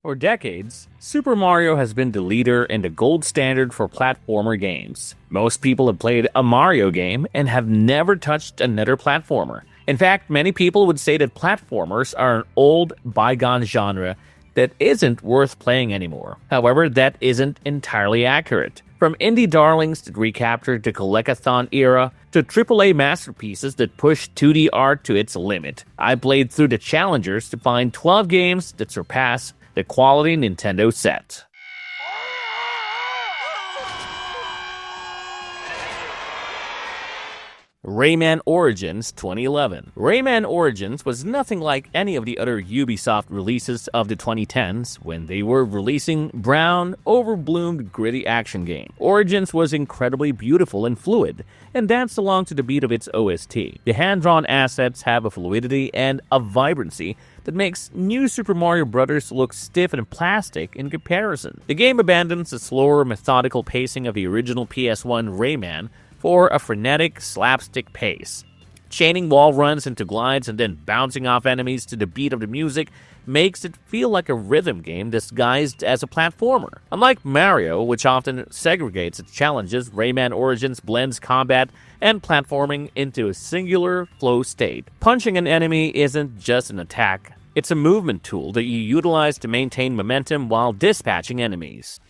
For decades, Super Mario has been the leader and the gold standard for platformer games. Most people have played a Mario game and have never touched another platformer. In fact, many people would say that platformers are an old, bygone genre that isn't worth playing anymore. However, that isn't entirely accurate. From indie darlings that recaptured the collect-a-thon era to AAA masterpieces that push 2D art to its limit, I played through the challengers to find 12 games that surpass the quality Nintendo set. Rayman Origins 2011. Rayman Origins was nothing like any of the other Ubisoft releases of the 2010s when they were releasing brown, overbloomed, gritty action game. Origins was incredibly beautiful and fluid, and danced along to the beat of its OST. The hand-drawn assets have a fluidity and a vibrancy that makes New Super Mario Bros. Look stiff and plastic in comparison. The game abandons the slower, methodical pacing of the original PS1 Rayman for a frenetic, slapstick pace. Chaining wall runs into glides and then bouncing off enemies to the beat of the music makes it feel like a rhythm game disguised as a platformer. Unlike Mario, which often segregates its challenges, Rayman Origins blends combat and platforming into a singular flow state. Punching an enemy isn't just an attack, it's a movement tool that you utilize to maintain momentum while dispatching enemies.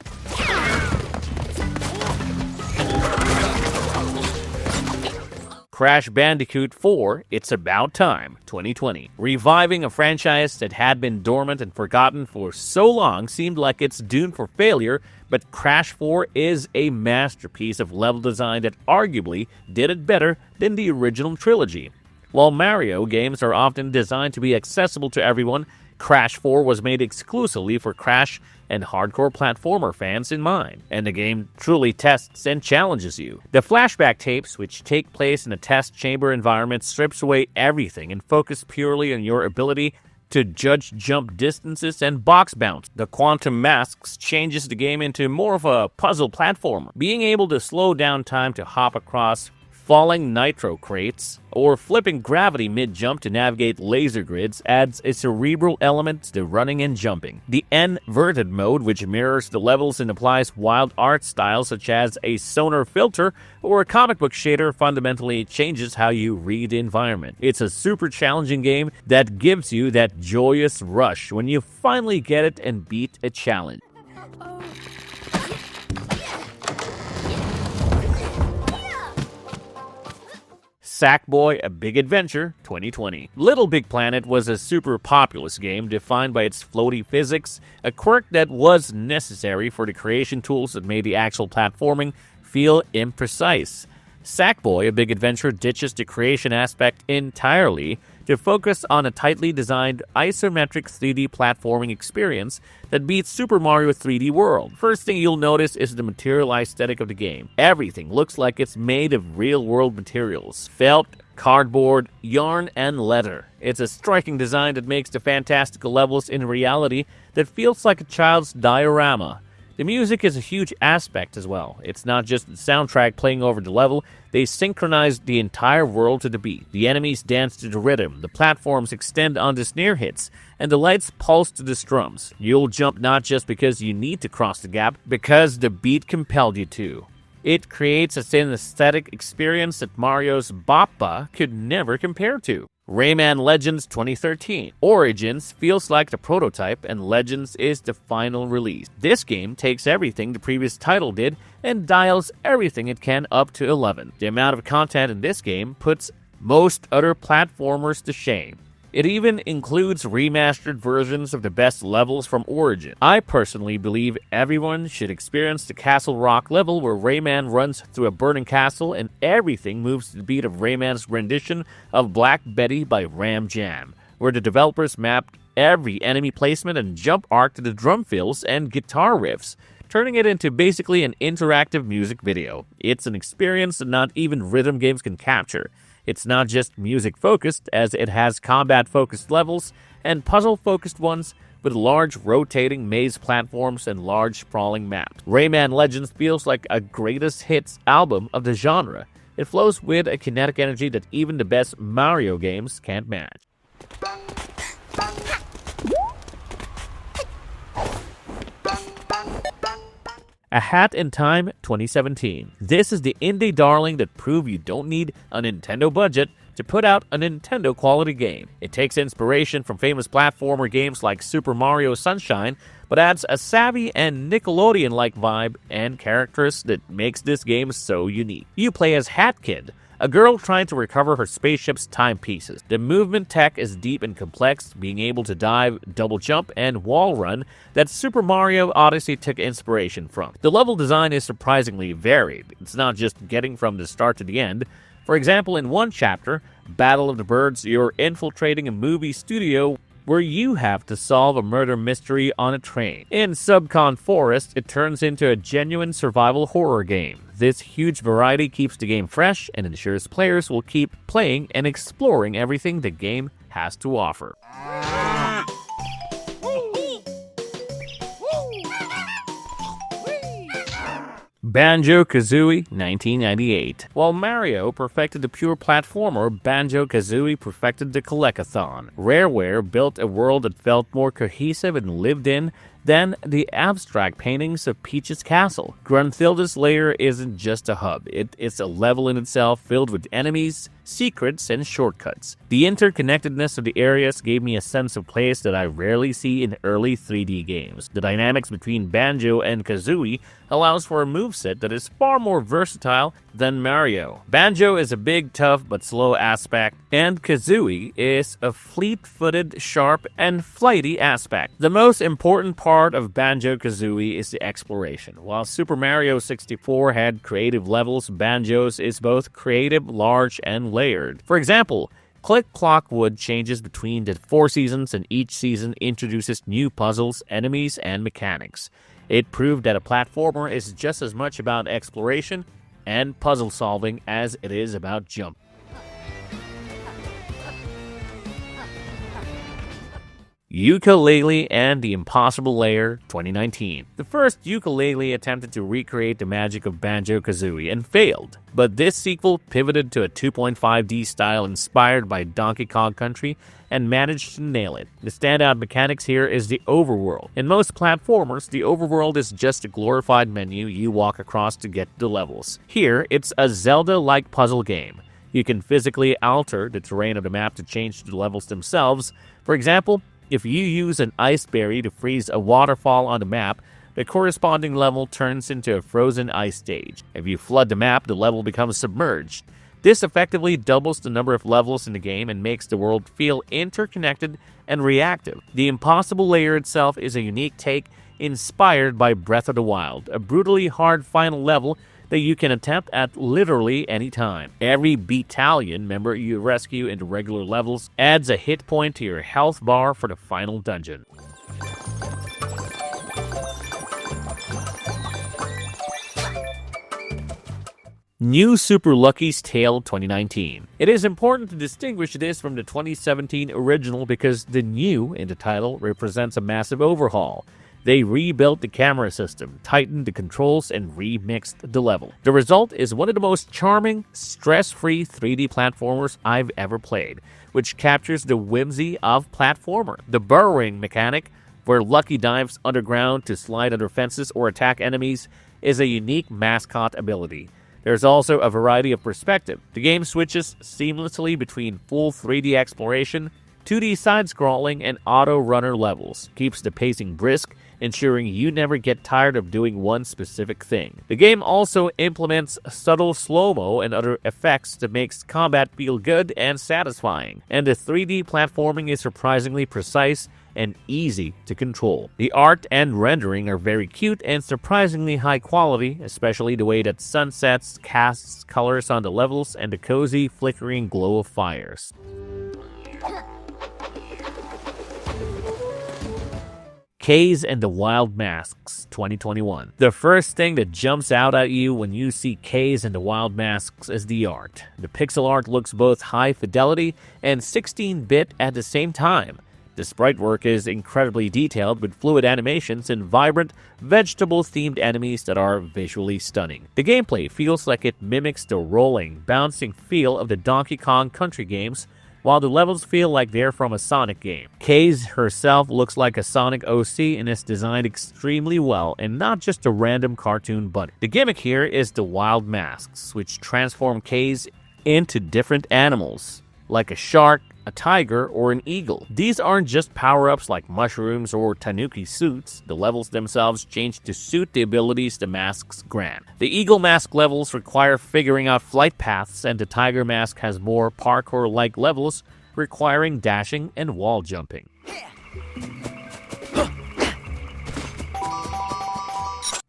Crash Bandicoot 4, It's About Time, 2020. Reviving a franchise that had been dormant and forgotten for so long seemed like it's doomed for failure, but Crash 4 is a masterpiece of level design that arguably did it better than the original trilogy. While Mario games are often designed to be accessible to everyone, Crash 4 was made exclusively for Crash and hardcore platformer fans in mind, and the game truly tests and challenges you. The flashback tapes, which take place in a test chamber environment, strips away everything and focus purely on your ability to judge jump distances and box bounce. The Quantum Masks changes the game into more of a puzzle platformer. Being able to slow down time to hop across falling nitro crates, or flipping gravity mid-jump to navigate laser grids adds a cerebral element to running and jumping. The inverted mode, which mirrors the levels and applies wild art styles such as a sonar filter or a comic book shader, fundamentally changes how you read the environment. It's a super challenging game that gives you that joyous rush when you finally get it and beat a challenge. Sackboy: A Big Adventure 2020. Little Big Planet was a super populous game defined by its floaty physics, a quirk that was necessary for the creation tools that made the actual platforming feel imprecise. Sackboy: A Big Adventure ditches the creation aspect entirely to focus on a tightly designed isometric 3D platforming experience that beats Super Mario 3D World. First thing you'll notice is the material aesthetic of the game. Everything looks like it's made of real-world materials: felt, cardboard, yarn, and leather. It's a striking design that makes the fantastical levels in reality that feels like a child's diorama. The music is a huge aspect as well. It's not just the soundtrack playing over the level, they synchronize the entire world to the beat. The enemies dance to the rhythm, the platforms extend onto snare hits, and the lights pulse to the strums. You'll jump not just because you need to cross the gap, because the beat compelled you to. It creates a synesthetic experience that Mario's Boppa could never compare to. Rayman Legends 2013. Origins feels like the prototype and Legends is the final release. This game takes everything the previous title did and dials everything it can up to 11. The amount of content in this game puts most other platformers to shame. It even includes remastered versions of the best levels from Origin. I personally believe everyone should experience the Castle Rock level where Rayman runs through a burning castle and everything moves to the beat of Rayman's rendition of Black Betty by Ram Jam, where the developers mapped every enemy placement and jump arc to the drum fills and guitar riffs, turning it into basically an interactive music video. It's an experience that not even rhythm games can capture. It's not just music-focused, as it has combat-focused levels and puzzle-focused ones with large rotating maze platforms and large sprawling maps. Rayman Legends feels like a greatest hits album of the genre. It flows with a kinetic energy that even the best Mario games can't match. A Hat in Time 2017. This is the indie darling that proved you don't need a Nintendo budget to put out a Nintendo quality game. It takes inspiration from famous platformer games like Super Mario Sunshine, but adds a savvy and Nickelodeon-like vibe and characters that makes this game so unique. You play as Hat Kid, a girl trying to recover her spaceship's timepieces. The movement tech is deep and complex, being able to dive, double jump, and wall run that Super Mario Odyssey took inspiration from. The level design is surprisingly varied. It's not just getting from the start to the end. For example, in one chapter, Battle of the Birds, you're infiltrating a movie studio where you have to solve a murder mystery on a train. In Subcon Forest, it turns into a genuine survival horror game. This huge variety keeps the game fresh and ensures players will keep playing and exploring everything the game has to offer. Banjo-Kazooie 1998. While Mario perfected the pure platformer, Banjo-Kazooie perfected the collect-a-thon. Rareware built a world that felt more cohesive and lived in than the abstract paintings of Peach's castle. Grunthilda's Lair isn't just a hub, it's a level in itself filled with enemies, secrets, and shortcuts. The interconnectedness of the areas gave me a sense of place that I rarely see in early 3D games. The dynamics between Banjo and Kazooie allows for a moveset that is far more versatile than Mario. Banjo is a big, tough, but slow aspect, and Kazooie is a fleet-footed, sharp, and flighty aspect. The most important part of Banjo-Kazooie is the exploration. While Super Mario 64 had creative levels, Banjo's is both creative, large, and layered. For example, Click Clockwood changes between the 4 seasons, and each season introduces new puzzles, enemies, and mechanics. It proved that a platformer is just as much about exploration and puzzle solving as it is about jumping. Yooka-Laylee and the Impossible Lair 2019. The first Yooka-Laylee attempted to recreate the magic of Banjo-Kazooie and failed, but this sequel pivoted to a 2.5D style inspired by Donkey Kong Country and managed to nail it. The standout mechanics here is the overworld. In most platformers, the overworld is just a glorified menu you walk across to get the levels. Here, it's a Zelda-like puzzle game. You can physically alter the terrain of the map to change the levels themselves. For example, if you use an ice berry to freeze a waterfall on the map, the corresponding level turns into a frozen ice stage. If you flood the map, the level becomes submerged. This effectively doubles the number of levels in the game and makes the world feel interconnected and reactive. The Impossible Lair itself is a unique take inspired by Breath of the Wild, a brutally hard final level that you can attempt at literally any time. Every battalion member you rescue in the regular levels adds a hit point to your health bar for the final dungeon. New Super Lucky's Tale 2019. It is important to distinguish this from the 2017 original because the new in the title represents a massive overhaul. They rebuilt the camera system, tightened the controls, and remixed the level. The result is one of the most charming, stress-free 3D platformers I've ever played, which captures the whimsy of platformer. The burrowing mechanic, where Lucky dives underground to slide under fences or attack enemies, is a unique mascot ability. There's also a variety of perspective. The game switches seamlessly between full 3D exploration, 2D side-scrolling, and auto-runner levels. Keeps the pacing brisk, ensuring you never get tired of doing one specific thing. The game also implements subtle slow-mo and other effects that makes combat feel good and satisfying. And the 3D platforming is surprisingly precise and easy to control. The art and rendering are very cute and surprisingly high quality, especially the way that sunsets casts colors on the levels and the cozy, flickering glow of fires. Kays and the Wild Masks 2021. The first thing that jumps out at you when you see Kays and the Wild Masks is the art. The pixel art looks both high fidelity and 16-bit at the same time. The sprite work is incredibly detailed with fluid animations and vibrant, vegetable-themed enemies that are visually stunning. The gameplay feels like it mimics the rolling, bouncing feel of the Donkey Kong Country games, while the levels feel like they're from a Sonic game. Kaze herself looks like a Sonic OC and is designed extremely well and not just a random cartoon bunny. The gimmick here is the wild masks, which transform Kaze into different animals, like a shark, a tiger, or an eagle. These aren't just power-ups like mushrooms or tanuki suits. The levels themselves change to suit the abilities the masks grant. The eagle mask levels require figuring out flight paths, and the tiger mask has more parkour-like levels requiring dashing and wall jumping.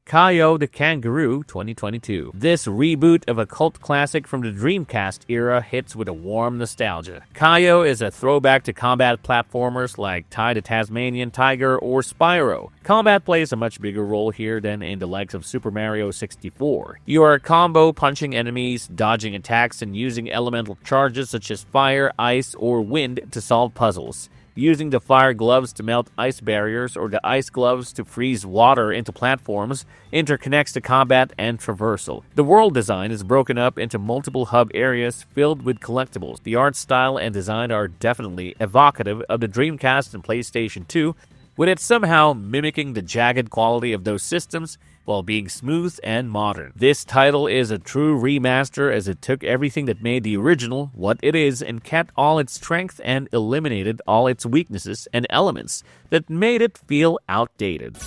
Kao the Kangaroo 2022. This reboot of a cult classic from the Dreamcast era hits with a warm nostalgia. Kao is a throwback to combat platformers like Ty the Tasmanian Tiger or Spyro. Combat plays a much bigger role here than in the likes of Super Mario 64. You are combo punching enemies, dodging attacks, and using elemental charges such as fire, ice, or wind to solve puzzles. Using the fire gloves to melt ice barriers or the ice gloves to freeze water into platforms interconnects the combat and traversal. The world design is broken up into multiple hub areas filled with collectibles. The art style and design are definitely evocative of the Dreamcast and PlayStation 2, with it somehow mimicking the jagged quality of those systems while being smooth and modern. This title is a true remaster as it took everything that made the original what it is and kept all its strength and eliminated all its weaknesses and elements that made it feel outdated.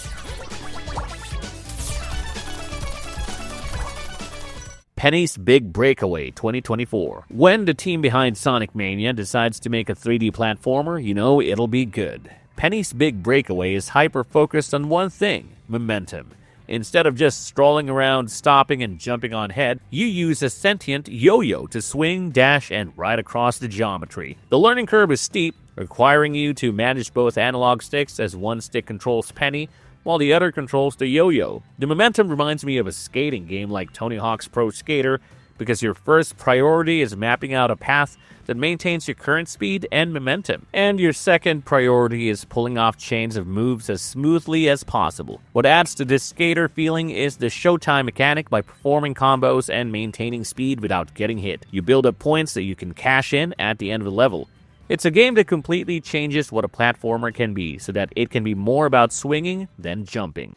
Penny's Big Breakaway 2024. When the team behind Sonic Mania decides to make a 3D platformer, you know it'll be good. Penny's Big Breakaway is hyper-focused on one thing: momentum. Instead of just strolling around, stopping, and jumping on head, you use a sentient yo-yo to swing, dash, and ride across the geometry. The learning curve is steep, requiring you to manage both analog sticks as one stick controls Penny, while the other controls the yo-yo. The momentum reminds me of a skating game like Tony Hawk's Pro Skater, because your first priority is mapping out a path that maintains your current speed and momentum, and your second priority is pulling off chains of moves as smoothly as possible. What adds to this skater feeling is the showtime mechanic. By performing combos and maintaining speed without getting hit, you build up points that you can cash in at the end of the level. It's a game that completely changes what a platformer can be, so that it can be more about swinging than jumping.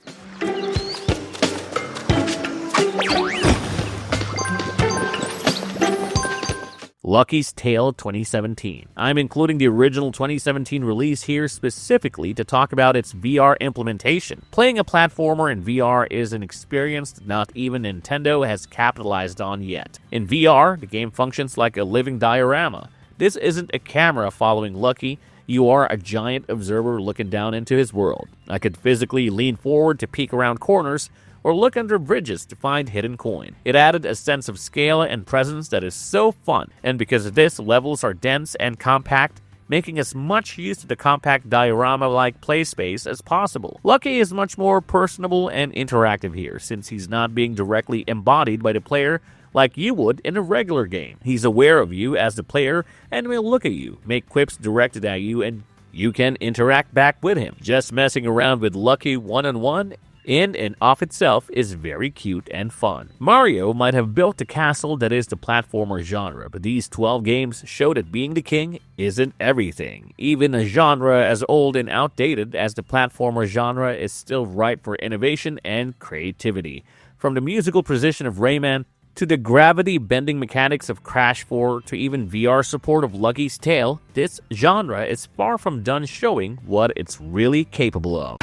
Lucky's Tale 2017. I'm including the original 2017 release here specifically to talk about its VR implementation. Playing a platformer in VR is an experience that not even Nintendo has capitalized on yet. In VR, the game functions like a living diorama. This isn't a camera following Lucky. You are a giant observer looking down into his world. I could physically lean forward to peek around corners, or look under bridges to find hidden coin. It added a sense of scale and presence that is so fun, and because of this, levels are dense and compact, making as much use of the compact diorama-like play space as possible. Lucky is much more personable and interactive here, since he's not being directly embodied by the player like you would in a regular game. He's aware of you as the player and will look at you, make quips directed at you, and you can interact back with him. Just messing around with Lucky one-on-one in and of itself is very cute and fun. Mario might have built the castle that is the platformer genre, but these 12 games show that being the king isn't everything. Even a genre as old and outdated as the platformer genre is still ripe for innovation and creativity. From the musical precision of Rayman to the gravity-bending mechanics of Crash 4 to even VR support of Lucky's Tale, this genre is far from done showing what it's really capable of.